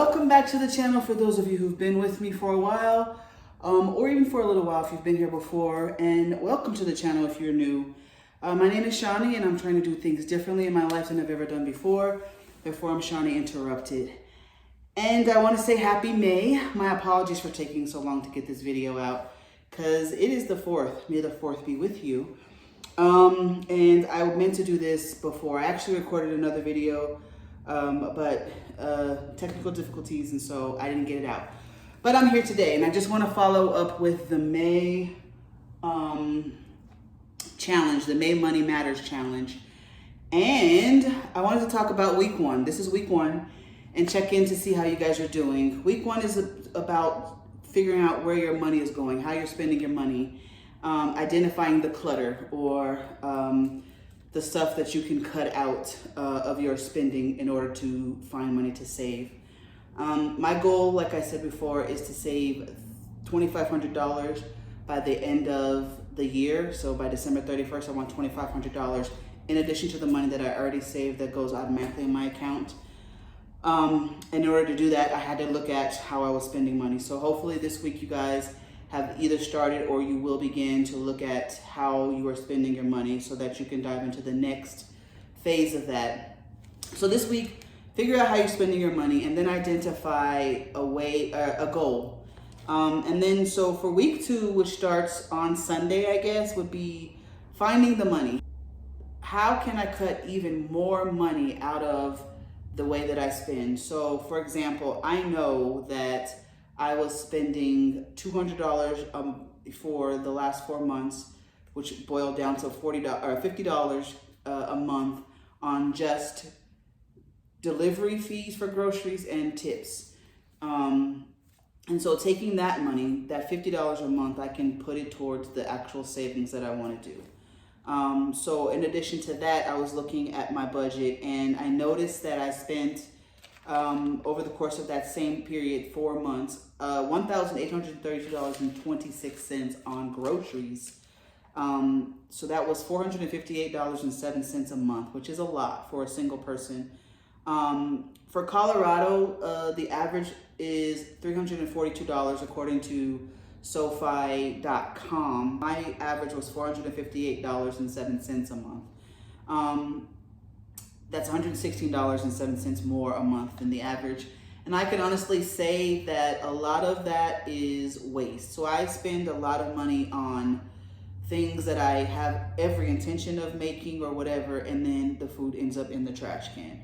Welcome back to the channel for those of you who've been with me for a while, or even for a little while if you've been here before, and welcome to the channel if you're new. My name is Shani, and I'm trying to do things differently in my life than I've ever done before. Therefore, I'm Shani Interrupted. And I want to say happy May. My apologies for taking so long to get this video out, because it is the 4th. May the 4th be with you. And I meant to do this before. I actually recorded another video, but technical difficulties, and so I didn't get it out. But I'm here today, and I just want to follow up with the May challenge, the May Money Matters challenge. And I wanted to talk about week 1. This is week 1, and check in to see how you guys are doing. Week 1 is about figuring out where your money is going, how you're spending your money, identifying the clutter, or the stuff that you can cut out of your spending in order to find money to save. My goal, like I said before, is to save $2,500 by the end of the year. So by December 31st, I want $2,500 in addition to the money that I already saved that goes automatically in my account. In order to do that, I had to look at how I was spending money. So hopefully this week you guys have either started or you will begin to look at how you are spending your money so that you can dive into the next phase of that. So this week, figure out how you're spending your money and then identify a goal. And then so for week 2, which starts on Sunday, I guess, would be finding the money. How can I cut even more money out of the way that I spend? So for example, I know that I was spending $200 for the last 4 months, which boiled down to $50 a month on just delivery fees for groceries and tips. And so taking that money, that $50 a month, I can put it towards the actual savings that I want to do. So in addition to that, I was looking at my budget, and I noticed that I spent over the course of that same period, 4 months, $1,832.26 on groceries. So that was $458.07 a month, which is a lot for a single person. For Colorado, the average is $342 according to SoFi.com. My average was $458.07 a month. That's $116.07 more a month than the average. And I can honestly say that a lot of that is waste. So I spend a lot of money on things that I have every intention of making or whatever, and then the food ends up in the trash can.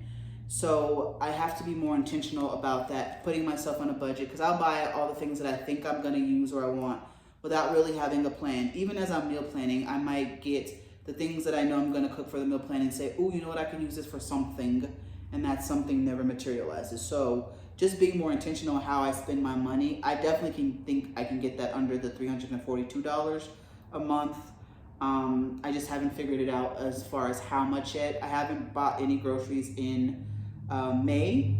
So I have to be more intentional about that, putting myself on a budget, because I'll buy all the things that I think I'm going to use or I want without really having a plan. Even as I'm meal planning, I might get the things that I know I'm going to cook for the meal plan and say, oh, you know what, I can use this for something, and that something never materializes. So just being more intentional on how I spend my money, I definitely think I can get that under the $342 a month. I just haven't figured it out as far as how much yet. I haven't bought any groceries in May,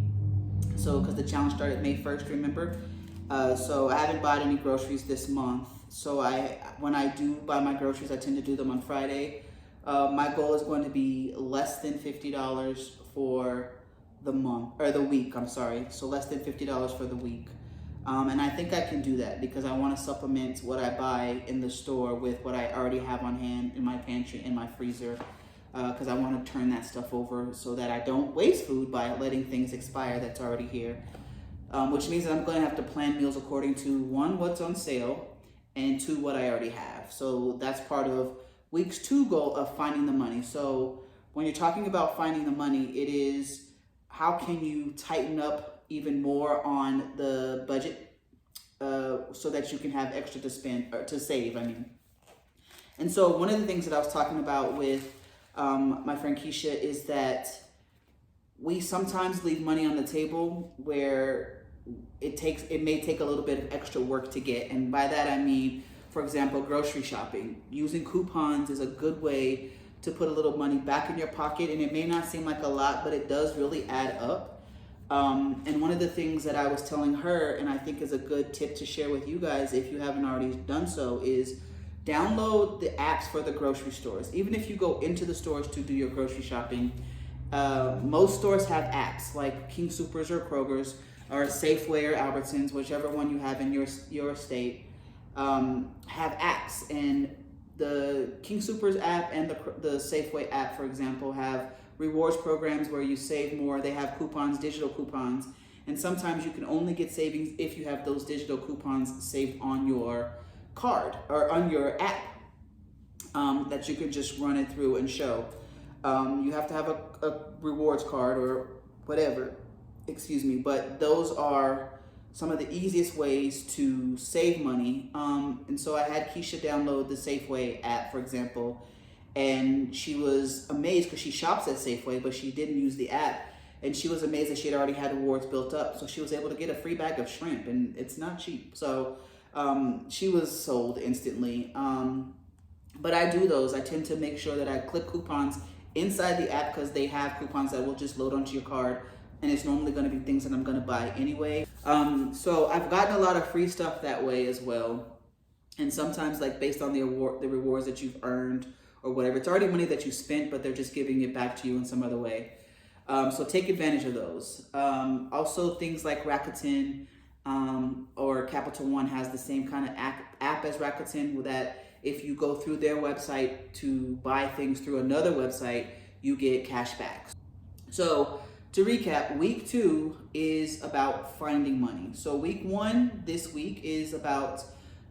so because the challenge started May 1st, remember? So I haven't bought any groceries this month. So when I do buy my groceries, I tend to do them on Friday. My goal is going to be less than $50 for the month, or the week, I'm sorry. So less than $50 for the week. And I think I can do that because I want to supplement what I buy in the store with what I already have on hand in my pantry, in my freezer, because I want to turn that stuff over so that I don't waste food by letting things expire that's already here. Which means that I'm going to have to plan meals according to 1, what's on sale, and 2, what I already have. So that's part of week's 2 goal of finding the money. So when you're talking about finding the money, it is how can you tighten up even more on the budget so that you can have extra to spend, or to save, I mean. And so one of the things that I was talking about with my friend Keisha is that we sometimes leave money on the table where it may take a little bit of extra work to get. And by that I mean, for example, grocery shopping. Using coupons is a good way to put a little money back in your pocket, and it may not seem like a lot, but it does really add up. And one of the things that I was telling her, and I think is a good tip to share with you guys if you haven't already done so, is download the apps for the grocery stores. Even if you go into the stores to do your grocery shopping, most stores have apps like King Soopers or Kroger's or Safeway or Albertsons, whichever one you have in your state, have apps. And the King Soopers app and the Safeway app, for example, have rewards programs where you save more. They have coupons, digital coupons, and sometimes you can only get savings if you have those digital coupons saved on your card or on your app, that you can just run it through and show. You have to have a rewards card or whatever, excuse me, but those are some of the easiest ways to save money. And so I had Keisha download the Safeway app, for example, and she was amazed because she shops at Safeway, but she didn't use the app. And she was amazed that she had already had rewards built up. So she was able to get a free bag of shrimp, and it's not cheap. So she was sold instantly. But I do those. I tend to make sure that I clip coupons inside the app because they have coupons that will just load onto your card. And it's normally going to be things that I'm going to buy anyway. So I've gotten a lot of free stuff that way as well. And sometimes, like, based on the rewards that you've earned or whatever, it's already money that you spent, but they're just giving it back to you in some other way. So take advantage of those. Also, things like Rakuten or Capital One has the same kind of app as Rakuten, that if you go through their website to buy things through another website, you get cash back. So to recap, week 2 is about finding money. So week 1 this week is about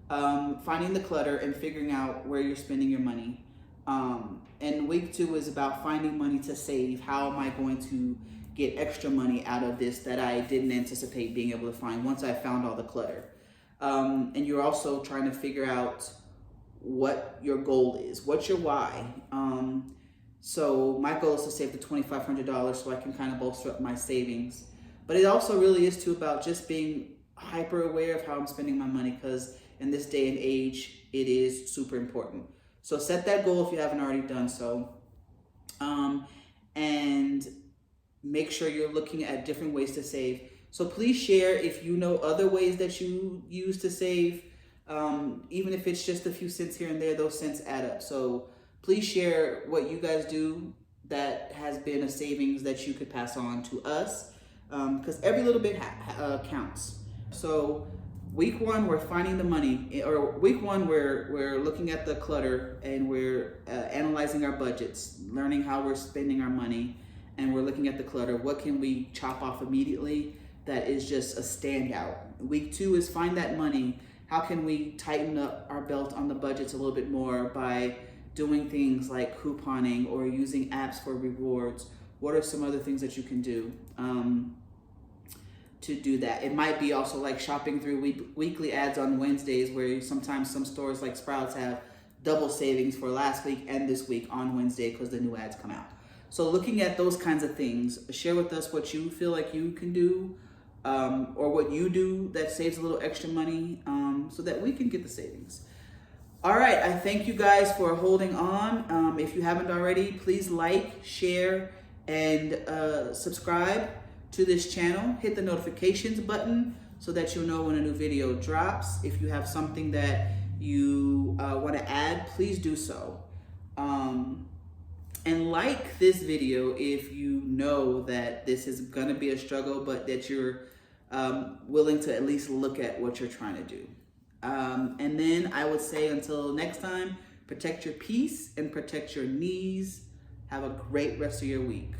finding the clutter and figuring out where you're spending your money. And week 2 is about finding money to save. How am I going to get extra money out of this that I didn't anticipate being able to find once I found all the clutter? And you're also trying to figure out what your goal is. What's your why? So my goal is to save the $2,500 so I can kind of bolster up my savings. But it also really is too about just being hyper aware of how I'm spending my money, because in this day and age, it is super important. So set that goal if you haven't already done so. And make sure you're looking at different ways to save. So please share if you know other ways that you use to save. Even if it's just a few cents here and there, those cents add up. So please share what you guys do that has been a savings that you could pass on to us, because every little bit counts. So week 1, we're finding the money, or week 1, we're looking at the clutter and we're analyzing our budgets, learning how we're spending our money, and we're looking at the clutter. What can we chop off immediately that is just a standout? Week 2 is find that money. How can we tighten up our belt on the budgets a little bit more by doing things like couponing or using apps for rewards? What are some other things that you can do to do that? It might be also like shopping through weekly ads on Wednesdays, where sometimes some stores like Sprouts have double savings for last week and this week on Wednesday because the new ads come out. So looking at those kinds of things, share with us what you feel like you can do, or what you do that saves a little extra money, so that we can get the savings. All right, I thank you guys for holding on. If you haven't already, please like, share, and subscribe to this channel. Hit the notifications button so that you'll know when a new video drops. If you have something that you want to add, please do so. And like this video if you know that this is going to be a struggle, but that you're willing to at least look at what you're trying to do. And then I would say until next time, protect your peace and protect your knees. Have a great rest of your week.